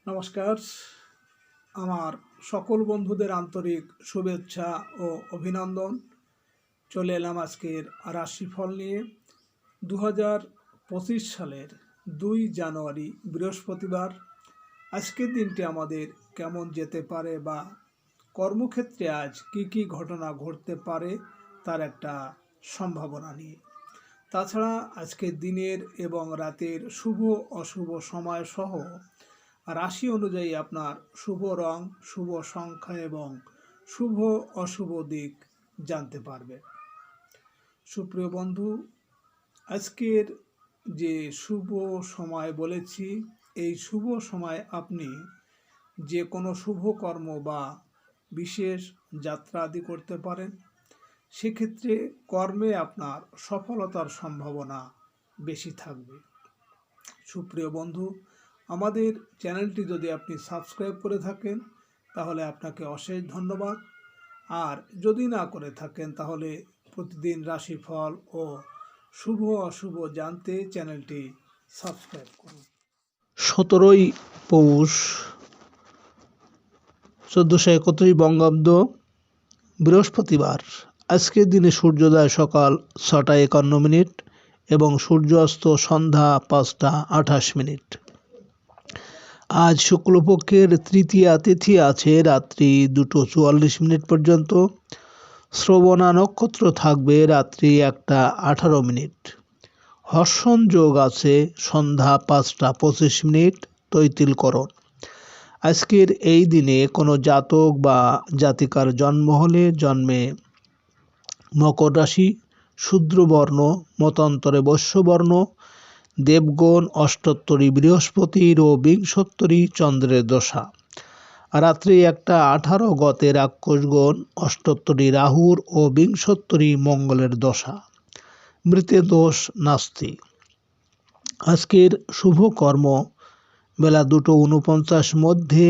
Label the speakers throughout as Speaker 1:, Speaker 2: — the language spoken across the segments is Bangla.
Speaker 1: নমস্কার। আমার সকল বন্ধুদের আন্তরিক শুভেচ্ছা ও অভিনন্দন। চলে এলাম আজকের রাশিফল নিয়ে। 2025 সালের 2 জানুয়ারি বৃহস্পতিবার। আজকের দিনটি আমাদের কেমন যেতে পারে বা কর্মক্ষেত্রে আজ কি ঘটনা ঘটতে পারে তার একটা সম্ভাবনা নিয়ে। তাছাড়া আজকের দিনের এবং রাতের শুভ অশুভ সময় সহ রাশি অনুযায়ী আপনার শুভ রং, শুভ সংখ্যা এবং শুভ অশুভ দিক জানতে পারবে। সুপ্রিয় বন্ধু, আজকের যে শুভ সময় বলেছি, এই শুভ সময় আপনি যে কোনো শুভ কর্ম বা বিশেষ যাত্রা আদি করতে পারেন। সেক্ষেত্রে কর্মে আপনার সফলতার সম্ভাবনা বেশি থাকবে। সুপ্রিয় বন্ধু, আমাদের চ্যানেলটি যদি আপনি সাবস্ক্রাইব করে থাকেন তাহলে আপনাকে অশেষ ধন্যবাদ। আর যদি না করে থাকেন তাহলে প্রতিদিন রাশিফল ও শুভ অশুভ জানতে চ্যানেলটি সাবস্ক্রাইব করুন।
Speaker 2: 17ই পৌষ 1431 বঙ্গাব্দ বৃহস্পতিবার। আজকের দিনে সূর্যোদয় সকাল 6টা 51 এবং সূর্যাস্ত সন্ধ্যা 5টা 28। আজ শুক্লপক্ষের তৃতীয়া তিথি আছে রাত্রি 2:44 পর্যন্ত। শ্রবণা নক্ষত্র থাকবে রাত্রি 1টা 18। হর্ষণ যোগ আছে সন্ধ্যা 5টা 25। তৈতিলকরণ। আজকের এই দিনে কোনো জাতক বা জাতিকার জন্ম হলে জন্মে মকর রাশি, শূদ্রবর্ণ, মতান্তরে বৈশ্যবর্ণ, দেবগণ, অষ্টোত্তরী বৃহস্পতির ও বিংশোত্তরী চন্দ্রের দশা। রাত্রি 1টা 18 গতে রাক্ষসগণ, অষ্টোত্তরী রাহুর ও বিংশোত্তরী মঙ্গলের দশা। মৃতে দোষ নাস্তি। আজকের শুভ কর্ম বেলা 2:49 মধ্যে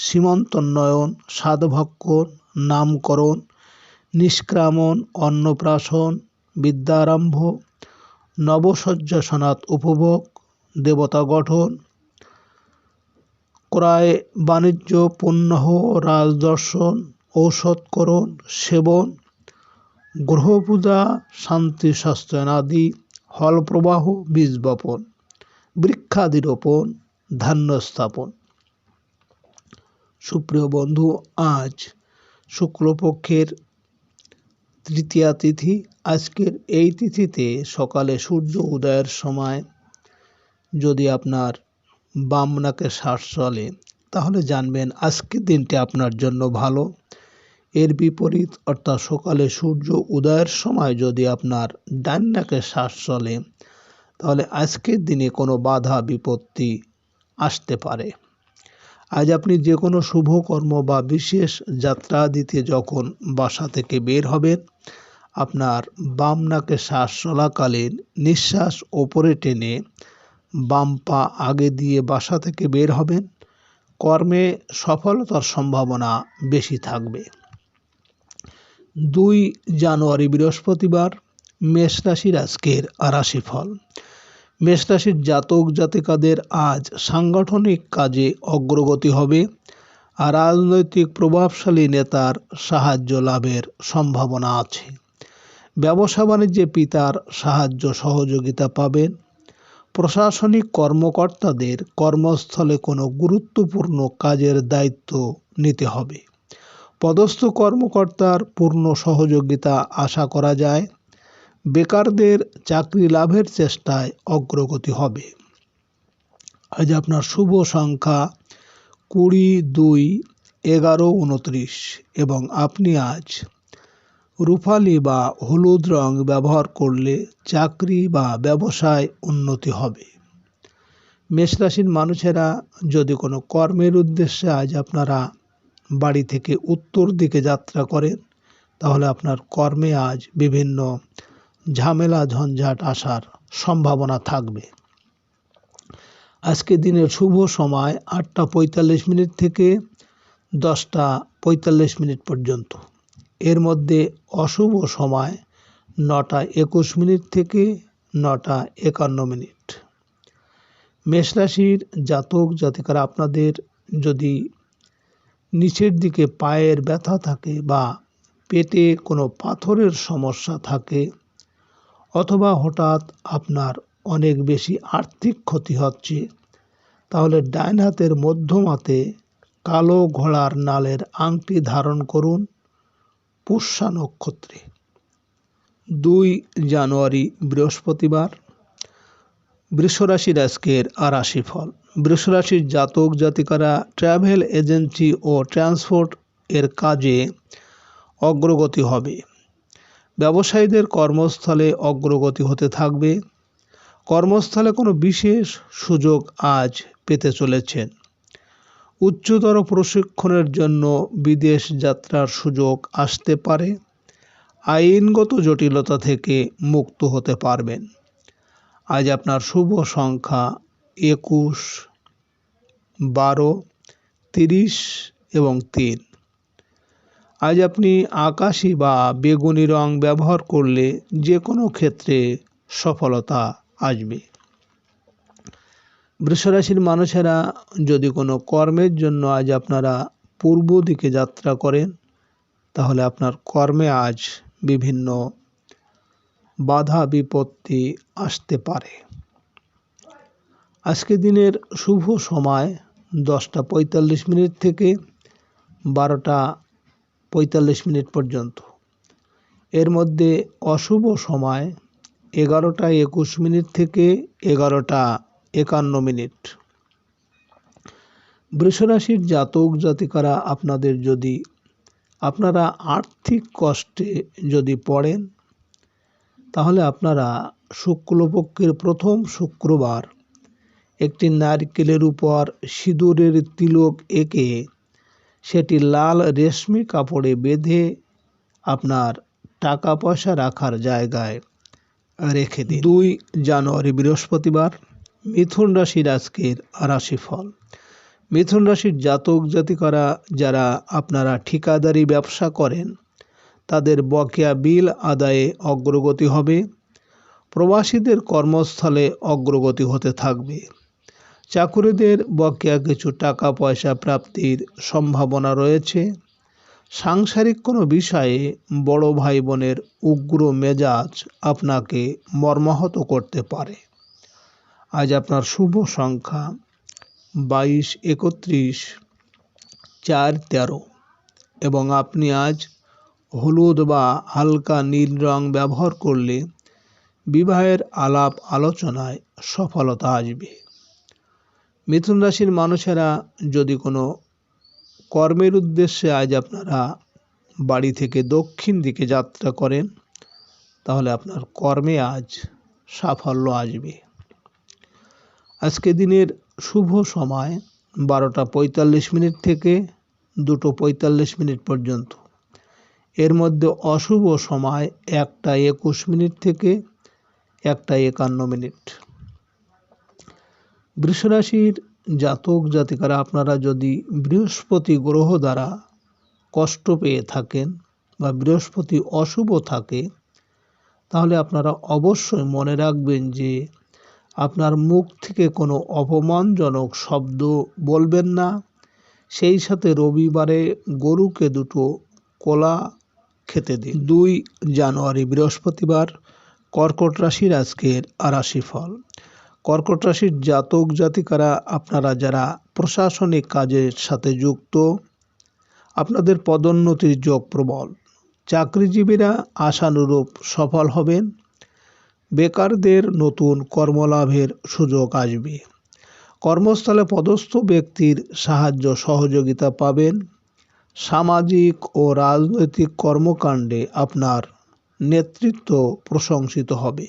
Speaker 2: সীমন্তোন্নয়ন, সাধভক্ষণ, নামকরণ, নিষ্ক্রামণ, অন্নপ্রাশন, বিদ্যারম্ভ, নবশয্যাসনাত উপভোগ, দেবতা গঠন, ক্রয় বাণিজ্য, পুণ্যহ, রাজদর্শন, ঔষধকরণ, সেবন, গ্রহপূজা, শান্তি শাস্ত্রাদি, হল প্রবাহ, বীজ বপন, বৃক্ষাদি রোপণ, ধান্য স্থাপন। সুপ্রিয় বন্ধু, আজ শুক্লপক্ষের তৃতীয়া তিথি। আজকের এই তিথিতে সকালে সূর্য উদয়ের সময় যদি আপনার বাম নাকের শ্বাস চলে তাহলে জানবেন আজকের দিনটি আপনার জন্য ভালো। এর বিপরীত অর্থাৎ সকালে সূর্য উদয়ের সময় যদি আপনার ডান নাকের শ্বাস চলে তাহলে আজকের দিনে কোনো বাধা বিপত্তি আসতে পারে। আজ আপনি যে কোনো শুভ কর্ম বা বিশেষ যাত্রা দিতে যখন বাসা থেকে বের হবেন, আপনার বাম নাকে শ্বাস চলাকালীন নিঃশ্বাস ওপরে টেনে বাম পা আগে দিয়ে বাসা থেকে বের হবেন। কর্মে সফলতার সম্ভাবনা বেশি থাকবে। 2 জানুয়ারি বৃহস্পতিবার। মেষ রাশির আজকের রাশিফল। মেষ রাশির জাতক জাতিকাদের আজ সাংগঠনিক কাজে অগ্রগতি হবে আর রাজনৈতিক প্রভাবশালী নেতার সাহায্য লাভের সম্ভাবনা আছে। ব্যবসা বাণিজ্যে পিতার সাহায্য সহযোগিতা পাবেন। প্রশাসনিক কর্মকর্তাদের কর্মস্থলে কোনো গুরুত্বপূর্ণ কাজের দায়িত্ব নিতে হবে। পদস্থ কর্মকর্তার পূর্ণ সহযোগিতা আশা করা যায়। বেকারদের চাকরি লাভের চেষ্টায় অগ্রগতি হবে। আজ আপনার শুভ সংখ্যা 20, 2, 11, 29 এবং আপনি আজ রূপালী বা হলুদ রং ব্যবহার করলে চাকরি বা ব্যবসায় উন্নতি হবে। মেষ রাশির মানুষেরা যদি কোনো কর্মের উদ্দেশ্যে আজ আপনারা বাড়ি থেকে উত্তর দিকে যাত্রা করেন তাহলে আপনার কর্মে আজ বিভিন্ন ঝামেলা ঝঞ্ঝাট আসার সম্ভাবনা থাকবে। আজকে দিনের শুভ সময় 8টা 45 থেকে 10টা 45 পর্যন্ত। এর মধ্যে অশুভ সময় 9টা 21 থেকে 9টা 51। মেষ রাশির জাতক জাতিকারা আপনাদের যদি নিচের দিকে পায়ের ব্যথা থাকে বা পেটে কোনো পাথরের সমস্যা থাকে অথবা হঠাৎ আপনার অনেক বেশি আর্থিক ক্ষতি হচ্ছে, তাহলে ডান হাতের মধ্যমাতে কালো ঘোড়ার নালের আংটি ধারণ করুন পুষ্যা নক্ষত্রে। 2 জানুয়ারি বৃহস্পতিবার। বৃষরাশির আজকের রাশিফল। বৃষরাশির জাতক জাতিকারা ট্রাভেল এজেন্সি ও ট্রান্সপোর্ট এর কাজে অগ্রগতি হবে। ব্যবসায়ীদের কর্মস্থলে অগ্রগতি হতে থাকবে। কর্মস্থলে কোনো বিশেষ সুযোগ আজ পেতে চলেছেন। উচ্চতর প্রশিক্ষণের জন্য বিদেশ যাত্রার সুযোগ আসতে পারে। আইনগত জটিলতা থেকে মুক্ত হতে পারবেন। আজ আপনার শুভ সংখ্যা 21, 12, 30 এবং 3। আজ আপনি আকাশি বা বেগুনি রং ব্যবহার করলে যে কোনো ক্ষেত্রে সফলতা আসবে। বৃষরাশির মানুষেরা যদি কোনো কর্মের জন্য আজ আপনারা পূর্ব দিকে যাত্রা করেন, তাহলে আপনার কর্মে আজ বিভিন্ন বাধা বিপত্তি আসতে পারে। আজকে দিনের শুভ সময় 10:45 থেকে 12:45 পর্যন্ত। এর মধ্যে অশুভ সময় 11:21 থেকে 11:51। বৃষরাশির জাতক জাতিকারা আপনারা আর্থিক কষ্টে যদি পড়েন, তাহলে আপনারা শুক্লপক্ষের প্রথম শুক্রবার একটি নারকেলের উপর সিঁদুরের তিলক এঁকে সেটি লাল রেশমি কাপড়ে বেঁধে আপনার টাকা পয়সা রাখার জায়গায় রেখে দিন। 2 জানুয়ারি বৃহস্পতিবার। মিথুন রাশির আজকের রাশিফল। মিথুন রাশির জাতক জাতিকারা যারা আপনারা ঠিকাদারি ব্যবসা করেন, তাদের বকেয়া বিল আদায়ে অগ্রগতি হবে। প্রবাসীদের কর্মস্থলে অগ্রগতি হতে থাকবে। চাকুরিদের বকেয়া কিছু টাকা পয়সা প্রাপ্তির সম্ভাবনা রয়েছে। সাংসারিক কোনো বিষয়ে বড় ভাই বোনের উগ্র মেজাজ আপনাকে মর্মাহত করতে পারে। আজ আপনার শুভ সংখ্যা 22, 31, 4, 13 এবং আপনি আজ হলুদ বা হালকা নীল রং ব্যবহার করলে বিবাহের আলাপ আলোচনায় সফলতা আসবে। মিথুন রাশির মানুষেরা যদি কোনো কর্মের উদ্দেশ্যে আজ আপনারা বাড়ি থেকে দক্ষিণ দিকে যাত্রা করেন, তাহলে আপনার কর্মে আজ সাফল্য আসবে। আজকে দিনের শুভ সময় 12:45 থেকে 2:45 পর্যন্ত। এর মধ্যে অশুভ সময় 1:21 থেকে 1:51। বৃষরাশির জাতক জাতিকারা আপনারা যদি বৃহস্পতি গ্রহ দ্বারা কষ্ট পেয়ে থাকেন বা বৃহস্পতি অশুভ থাকে, তাহলে আপনারা অবশ্যই মনে রাখবেন যে আপনার মুখ থেকে কোনো অপমানজনক শব্দ বলবেন না। সেই সাথে রবিবারে গরুকে 2 কলা খেতে দিন। 2 জানুয়ারি বৃহস্পতিবার। কর্কট রাশির আজকের রাশিফল। কর্কট রাশির জাতক জাতিকারা আপনারা যারা প্রশাসনিক কাজের সাথে যুক্ত, আপনাদের পদোন্নতির যোগ প্রবল। চাকরিজীবীরা আশানুরূপ সফল হবেন। বেকারদের নতুন কর্মলাভের সুযোগ আসবে। কর্মস্থলে পদস্থ ব্যক্তির সাহায্য সহযোগিতা পাবেন। সামাজিক ও রাজনৈতিক কর্মকাণ্ডে আপনার নেতৃত্ব প্রশংসিত হবে।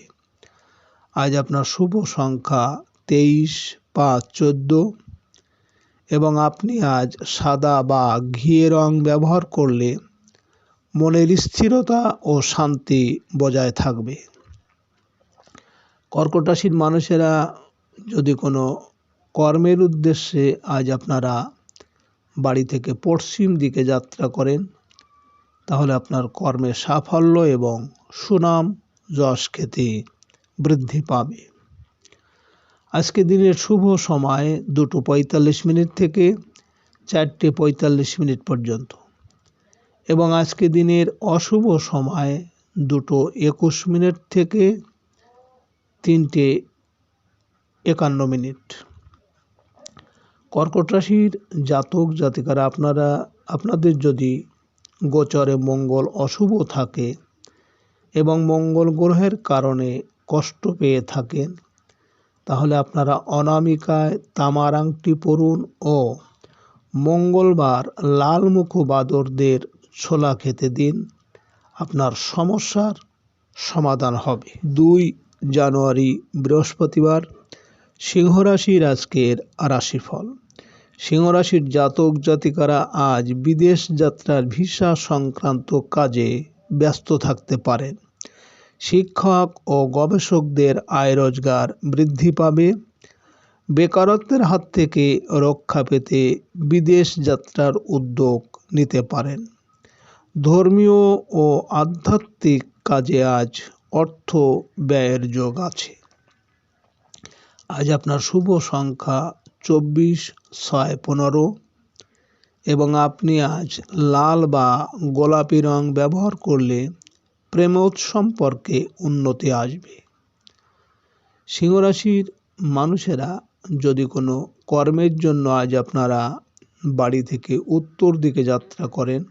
Speaker 2: আজ আপনার শুভ সংখ্যা 23, 5, 14 এবং আপনি আজ সাদা বা ঘিয়ে রং ব্যবহার করলে মনের স্থিরতা ও শান্তি বজায় থাকবে। কর্কট রাশির মানুষেরা যদি কোনো কর্মের উদ্দেশ্যে আজ আপনারা বাড়ি থেকে পশ্চিম দিকে যাত্রা করেন, তাহলে আপনার কর্মে সাফল্য এবং সুনাম যশ খ্যাতি বৃদ্ধি পাবে। আজকে দিনের শুভ সময় 2:45 থেকে 4:45 পর্যন্ত এবং আজকে দিনের অশুভ সময় 2:21 থেকে 3:51। কর্কট রাশির জাতক জাতিকারা আপনাদের যদি গোচরে মঙ্গল অশুভ থাকে এবং মঙ্গল গ্রহের কারণে কষ্ট পেয়ে থাকেন, তাহলে আপনারা অনামিকায় তামার আংটি পরুন ও মঙ্গলবার লাল মুখো বাদরদের ছোলা খেতে দিন। আপনার সমস্যার সমাধান হবে। 2 জানুয়ারি বৃহস্পতিবার, সিংহ রাশির আজকের রাশিফল। সিংহ রাশির জাতক জাতিকারা আজ বিদেশ যাত্রার ভিসা সংক্রান্ত কাজে ব্যস্ত থাকতে পারেন। শিক্ষক ও গবেষকদের আয় রোজগার বৃদ্ধি পাবে। বেকারত্বের হাত থেকে রক্ষা পেতে বিদেশ যাত্রার উদ্যোগ নিতে পারেন। ধর্মীয় ও আধ্যাত্মিক কাজে আজ অর্থ ব্যয়ের যোগ আছে। আজ আপনার শুভ সংখ্যা 24, 6, 15 এবং আপনি আজ লাল বা গোলাপি রং ব্যবহার করলে প্রেমোৎ সম্পর্কে উন্নতি আসবে। সিংহ রাশির মানুষেরা যদি কোনো কর্মের জন্য আজ আপনারা বাড়ি থেকে উত্তর দিকে যাত্রা করেন,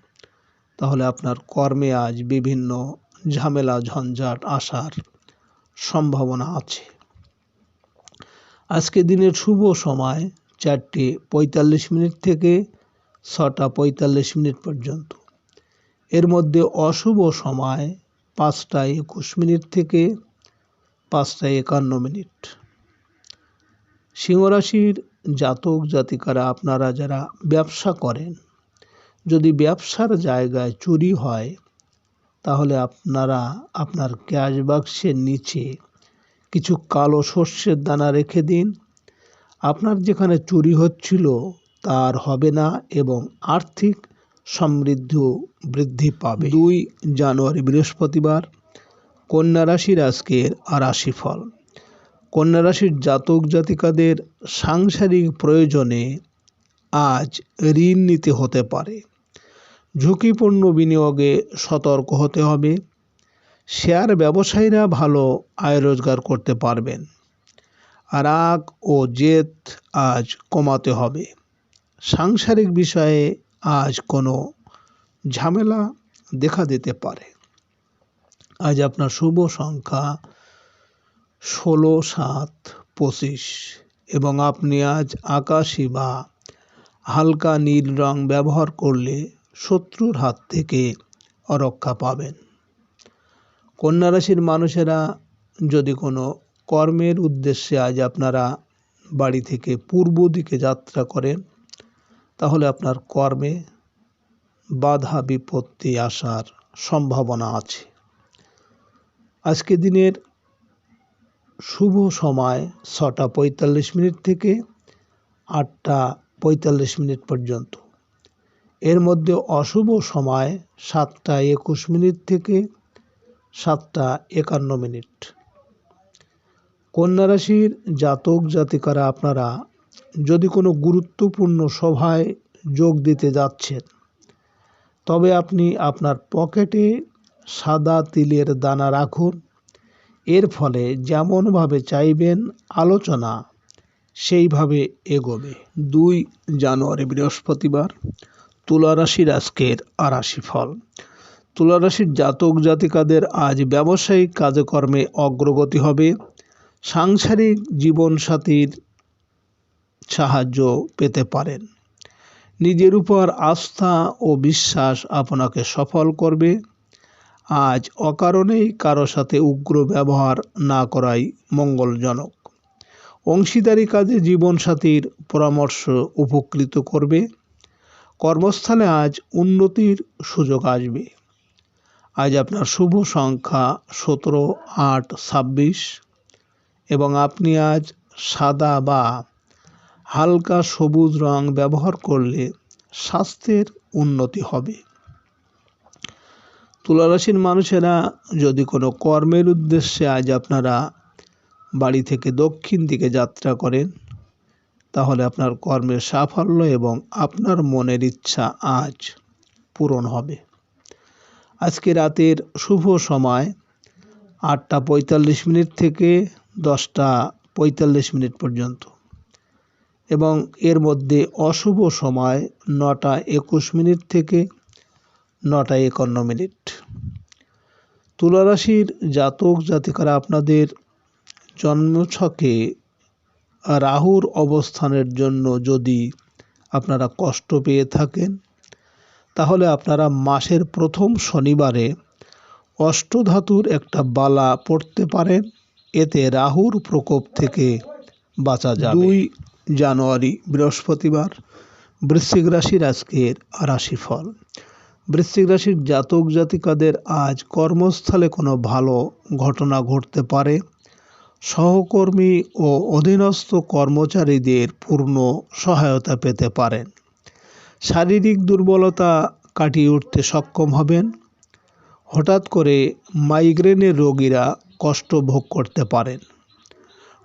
Speaker 2: তাহলে আপনার কর্মে আজ বিভিন্ন ঝামেলা ঝঞ্ঝাট আসার সম্ভাবনা আছে। আজকে দিনের শুভ সময় 4:45 থেকে 6:45 পর্যন্ত। এর মধ্যে অশুভ সময় 5:21 থেকে 5:51। সিংহ রাশির জাতক জাতিকারা আপনারা যারা ব্যবসা করেন, যদি ব্যবসার জায়গায় চুরি হয়, তাহলে আপনারা আপনার ক্যাশ বাক্সের নিচে কিছু কালো সর্ষের দানা রেখে দিন। আপনার যেখানে চুরি হচ্ছিল তার হবে না এবং আর্থিক সমৃদ্ধি বৃদ্ধি পাবে। 2 জানুয়ারি বৃহস্পতিবার, কন্যা রাশির আজকের রাশিফল। কন্যা রাশির জাতক জাতিকাদের সাংসারিক প্রয়োজনে আজ ঋণ নিতে হতে পারে। ঝুঁকিপূর্ণ বিনিয়োগে সতর্ক হতে হবে। শেয়ার ব্যবসায়ীরা ভালো আয় রোজগার করতে পারবেন। রাগ ও জেদ আজ কমাতে হবে। সাংসারিক বিষয়ে আজ কোনো ঝামেলা দেখা দিতে পারে। আজ আপনার শুভ সংখ্যা 16, 7, 25 এবং আপনি আজ আকাশী বা হালকা নীল রং ব্যবহার করলে শত্রুর হাত থেকে রক্ষা পাবেন। কন্যা রাশির মানুষেরা যদি কোনো কর্মের উদ্দেশ্যে আজ আপনারা বাড়ি থেকে পূর্ব দিকে যাত্রা করেন, তাহলে আপনার কর্মে বাধা বিপত্তি আসার সম্ভাবনা আছে। আজকে দিনের শুভ সময় 6:45 থেকে 8:45 পর্যন্ত। এর মধ্যে অশুভ সময় 7:21 থেকে 7:51। কন্যা রাশির জাতক জাতিকারা আপনারা যদি কোনো গুরুত্বপূর্ণ সভায় যোগ দিতে যাচ্ছেন, তবে আপনি আপনার পকেটে সাদা তিলের দানা রাখুন। এর ফলে যেমনভাবে চাইবেন আলোচনা সেইভাবে এগোবে। 2 জানুয়ারি বৃহস্পতিবার, তুলা রাশির আজকের রাশিফল। তুলা রাশির জাতক জাতিকাদের আজ ব্যবসায়িক কাজকর্মে অগ্রগতি হবে। সাংসারিক জীবনসাথীর সাহায্য পেতে পারেন। নিজের উপর আস্থা ও বিশ্বাস আপনাকে সফল করবে। আজ অকারণেই কারো সাথে উগ্র ব্যবহার না করাই মঙ্গলজনক। অংশীদারি কাজে জীবনসাথীর পরামর্শ উপকৃত করবে। কর্মস্থলে আজ উন্নতির সুযোগ আসবে। আজ আপনার শুভ সংখ্যা 17, 8, 26 এবং আপনি আজ সাদা বা হালকা সবুজ রং ব্যবহার করলে স্বাস্থ্যের উন্নতি হবে। তুলা রাশির মানুষেরা যদি কোনো কর্মের উদ্দেশ্যে আজ আপনারা বাড়ি থেকে দক্ষিণ দিকে যাত্রা করেন, তাহলে আপনার কর্মের সাফল্য এবং আপনার মনের ইচ্ছা আজ পূরণ হবে। আজকে রাতের শুভ সময় 8:45 থেকে 10:45 পর্যন্ত এবং এর মধ্যে অশুভ সময় 9:21 থেকে 9:51। তুলা রাশির জাতক জাতিকারা আপনাদের জন্মছকে রাহুর অবস্থানের জন্য যদি আপনারা কষ্ট পেয়ে থাকেন, তাহলে আপনারা মাসের প্রথম শনিবারে অষ্টধাতুর একটা বালা পড়তে পারেন, এতে রাহুর প্রকোপ থেকে বাঁচা যাবে। 2 জানুয়ারি বৃহস্পতিবার, বৃশ্চিক রাশির আজকের রাশিফল। বৃশ্চিক রাশির জাতক জাতিকাদের আজ কর্মস্থলে কোনো ভালো ঘটনা ঘটতে পারে। সহকর্মী ও অধীনস্থ কর্মচারীদের পূর্ণ সহায়তা পেতে পারেন। শারীরিক দুর্বলতা কাটিয়ে উঠতে সক্ষম হবেন। হঠাৎ করে মাইগ্রেনের রোগীরা কষ্ট ভোগ করতে পারেন।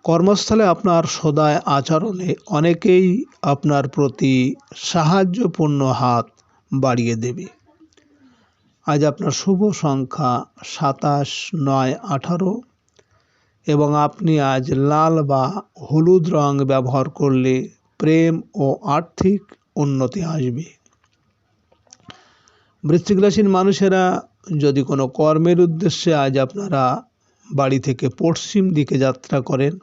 Speaker 2: কর্মস্থলে আপনার সদয় আচরণে অনেকেই আপনার প্রতি সাহায্যপূর্ণ হাত বাড়িয়ে দেবে। আজ আপনার শুভ সংখ্যা 27, 9, 18 এবং আপনি আজ লাল বা হলুদ রং ব্যবহার করলে প্রেম ও আর্থিক উন্নতি আসবে। বৃশ্চিক রাশির মানুষেরা যদি কোনো কর্মের উদ্দেশ্যে আজ আপনারা বাড়ি থেকে পশ্চিম দিকে যাত্রা করেন,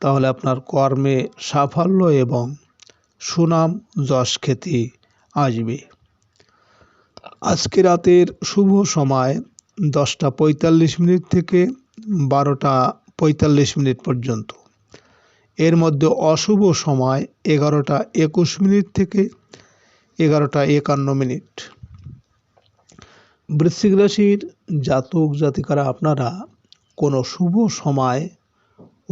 Speaker 2: তাহলে আপনার কর্মে সাফল্য এবং সুনাম যশ খ্যাতি আসবে। আজকে রাতের শুভ সময় 10:45 থেকে 12:45 পর্যন্ত। এর মধ্যে অশুভ সময় 11:21 থেকে 11:51। বৃশ্চিক রাশির জাতক জাতিকারা আপনারা কোনো শুভ সময়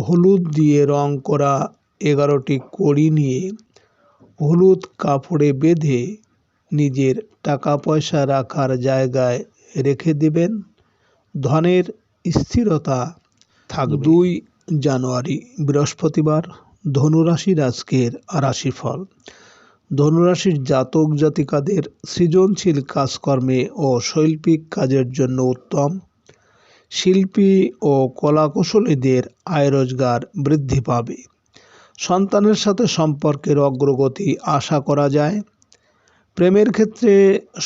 Speaker 2: হলুদ দিয়ে রং করা 11টি কড়ি নিয়ে হলুদ কাপড়ে বেঁধে নিজের টাকা পয়সা রাখার জায়গায় রেখে দেবেন। ধনের স্থিরতা থাকবে। 2 জানুয়ারি বৃহস্পতিবার, ধনুরাশির আজকের রাশিফল। ধনুরাশির জাতক জাতিকাদের সৃজনশীল কাজকর্মে ও শৈল্পিক কাজের জন্য উত্তম। শিল্পী ও কলাকুশলীদের আয় রোজগার বৃদ্ধি পাবে। সন্তানের সাথে সম্পর্কের অগ্রগতি আশা করা যায়। প্রেমের ক্ষেত্রে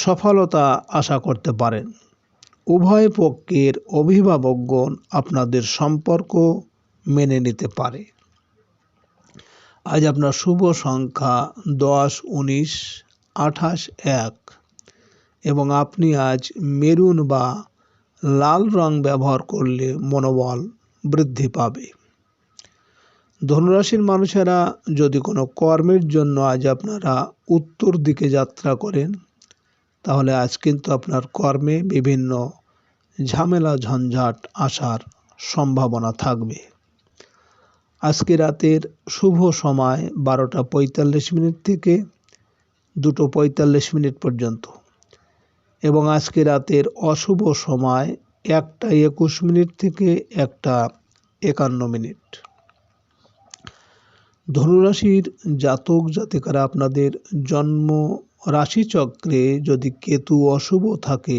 Speaker 2: সফলতা আশা করতে পারেন। উভয় পক্ষের অভিভাবকগণ আপনাদের সম্পর্ক মেনে নিতে পারে। আজ আপনার শুভ সংখ্যা 10, 19, 28, 1 এবং আপনি আজ মেরুন বা লাল রং ব্যবহার করলে মনোবল বৃদ্ধি পাবে। ধনুরাশির মানুষেরা যদি কোনো কর্মের জন্য আজ আপনারা উত্তর দিকে যাত্রা করেন, তাহলে আজ কিন্তু আপনার কর্মে বিভিন্ন ঝামেলা ঝঞ্ঝাট আসার সম্ভাবনা থাকবে। আজকে রাতের শুভ সময় 12:45 থেকে 2:45 পর্যন্ত এবং আজকে রাতের অশুভ সময় 1:21 থেকে 1:51। ধনুরাশির জাতক জাতিকারা আপনাদের জন্ম রাশিচক্রে যদি কেতু অশুভ থাকে,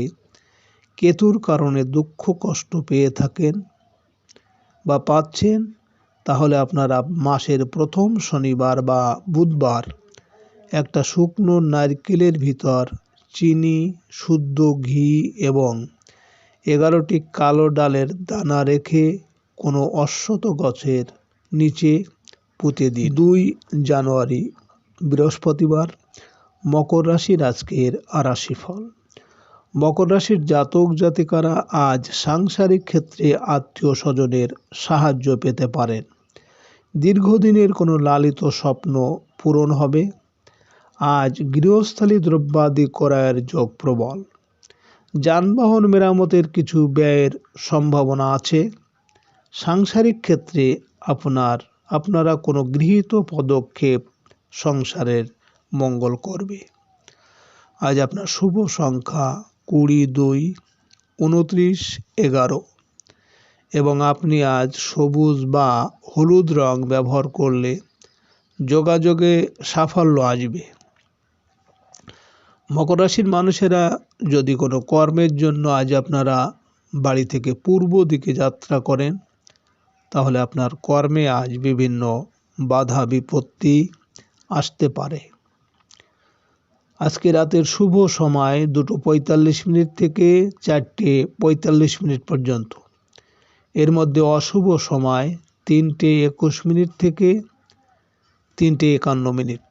Speaker 2: কেতুর কারণে দুঃখ কষ্ট পেয়ে থাকেন বা পাচ্ছেন, তাহলে আপনারা মাসের প্রথম শনিবার বা বুধবার একটা শুকনো নারকেলের ভিতর চিনি, শুদ্ধ ঘি এবং 11টি কালো ডালের দানা রেখে কোনো অশ্বত্থ গাছের নিচে পুঁতে দিন। 2 জানুয়ারি বৃহস্পতিবার, মকর রাশির আজকের রাশিফল। মকর রাশির জাতক জাতিকারা আজ সাংসারিক ক্ষেত্রে আত্মীয় স্বজনের সাহায্য পেতে পারেন। দীর্ঘদিনের কোনো লালিত স্বপ্ন পূরণ হবে। আজ গৃহস্থালী দ্রব্যাদি ক্রয়ের যোগ প্রবল। যানবাহন মেরামতের কিছু ব্যয়ের সম্ভাবনা আছে। সাংসারিক ক্ষেত্রে আপনারা কোনো গৃহীত পদক্ষেপ সংসারের মঙ্গল করবে। আজ আপনার শুভ সংখ্যা 20, 2, 29, 11 এবং আপনি আজ সবুজ বা হলুদ রং ব্যবহার করলে যোগাযোগে সাফল্য আসবে। মকর রাশির মানুষেরা যদি কোনো কর্মের জন্য আজ আপনারা বাড়ি থেকে পূর্ব দিকে যাত্রা করেন, তাহলে আপনার কর্মে আজ বিভিন্ন বাধা বিপত্তি আসতে পারে। আজকে রাতের শুভ সময় 2:45 থেকে 4:45 পর্যন্ত। এর মধ্যে অশুভ সময় 3:21 থেকে 3:51।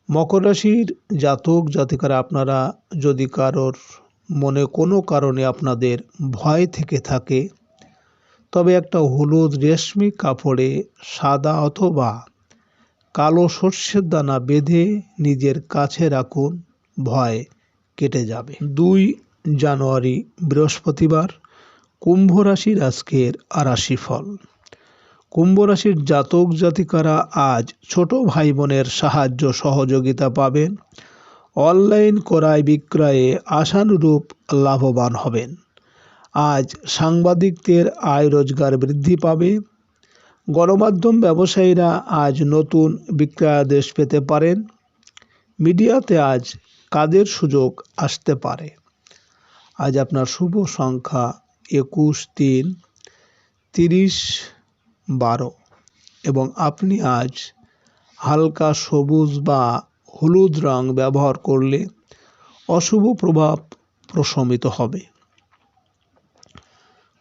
Speaker 2: মকর রাশির জাতক জাতিকারা আপনারা যদি কারোর মনে কোনো কারণে আপনাদের ভয় থেকে থাকে, তবে একটা হলুদ রেশমি কাপড়ে সাদা অথবা কালো সর্ষের দানা বেঁধে নিজের কাছে রাখুন, ভয় কেটে যাবে। 2 জানুয়ারি বৃহস্পতিবার, কুম্ভ রাশির আজকের রাশিফল। কুম্ভ রাশির জাতক জাতিকারা আজ ছোট ভাই বোনের সাহায্য সহযোগিতা পাবেন। অনলাইন ক্রয় বিক্রয়ে আশানুরূপ লাভবান হবেন। আজ সাংবাদিকদের আয় রোজগার বৃদ্ধি পাবে। গণমাধ্যম ব্যবসায়ীরা আজ নতুন বিক্রয়াদেশ পেতে পারেন। মিডিয়াতে আজ কাজের সুযোগ আসতে পারে। আজ আপনার শুভ সংখ্যা 21, 3, 30, 12 এবং আপনি আজ হালকা সবুজ বা হলুদ রং ব্যবহার করলে অশুভ প্রভাব প্রশমিত হবে।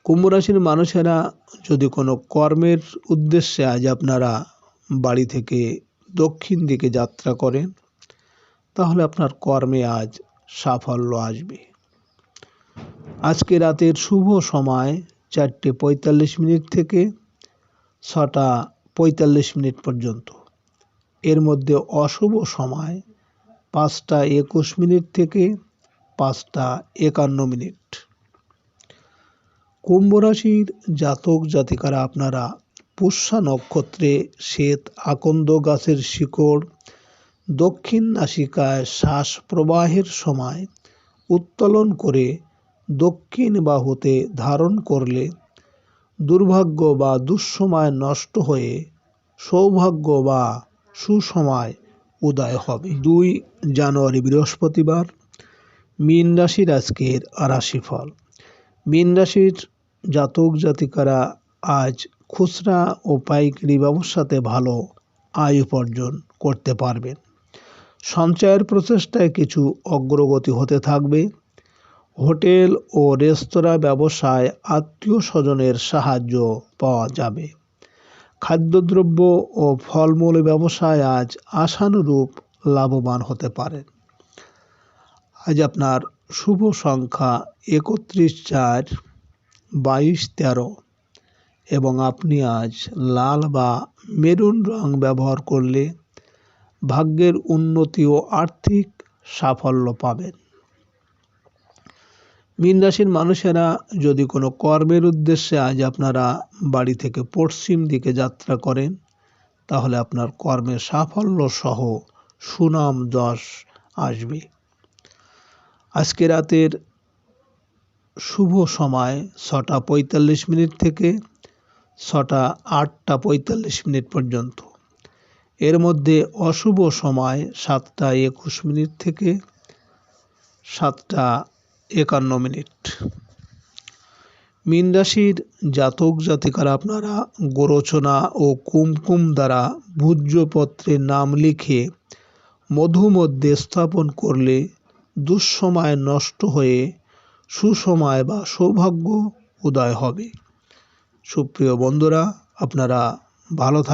Speaker 2: কুম্ভ রাশির মানুষেরা যদি কোনো কর্মের উদ্দেশ্যে আজ আপনারা বাড়ি থেকে দক্ষিণ দিকে যাত্রা করেন, তাহলে আপনার কর্মে আজ সাফল্য আসবে। আজকে রাতের শুভ সময় 4:45 থেকে 6:45 পর্যন্ত। এর মধ্যে অশুভ সময় 5:21 থেকে 5:51। কুম্ভ রাশির জাতক জাতিকারা আপনারা পুষ্যা নক্ষত্রে শ্বেত আকন্দ গাছের শিকড় দক্ষিণ নাসিকায় শ্বাস প্রবাহের সময় উত্তোলন করে দক্ষিণ বাহুতে ধারণ করলে দুর্ভাগ্য বা দুঃসময় নষ্ট হয়ে সৌভাগ্য বা সুসময় উদয় হবে। 2 জানুয়ারি বৃহস্পতিবার, মীন রাশির আজকের রাশিফল। মীন রাশির জাতক জাতিকারা আজ খুচরা ও পাইকারি ব্যবসাতে ভালো আয় উপার্জন করতে পারবেন। সঞ্চয়ের প্রচেষ্টায় কিছু অগ্রগতি হতে থাকবে। হোটেল ও রেস্তোরাঁ ব্যবসায় আত্মীয় স্বজনের সাহায্য পাওয়া যাবে। খাদ্যদ্রব্য ও ফলমূল ব্যবসায় আজ আশানুরূপ লাভবান হতে পারেন। আজ আপনার শুভ সংখ্যা 31, 4, 22, 13 এবং আপনি আজ লাল বা মেরুন রং ব্যবহার করলে ভাগ্যের উন্নতি ও আর্থিক সাফল্য পাবেন। মীন রাশির মানুষেরা যদি কোনো কর্মের উদ্দেশ্যে আজ আপনারা বাড়ি থেকে পশ্চিম দিকে যাত্রা করেন, তাহলে আপনার কর্মে সাফল্য সহ সুনাম যশ আসবে। আজকে রাতের শুভ সময় 6:45 থেকে 8:45 পর্যন্ত। এর মধ্যে অশুভ সময় 7:21 থেকে 7:51। মীন রাশির জাতক জাতিকারা আপনারা গোরচনা ও কুমকুম দ্বারা ভূজ্যপত্রে নাম লিখে মধু মধ্যে স্থাপন করলে দুঃসময় নষ্ট হয়ে সুসময় বা সৌভাগ্য উদয় হবে। সুপ্রিয় বন্ধুরা, আপনারা ভালো থাকবেন।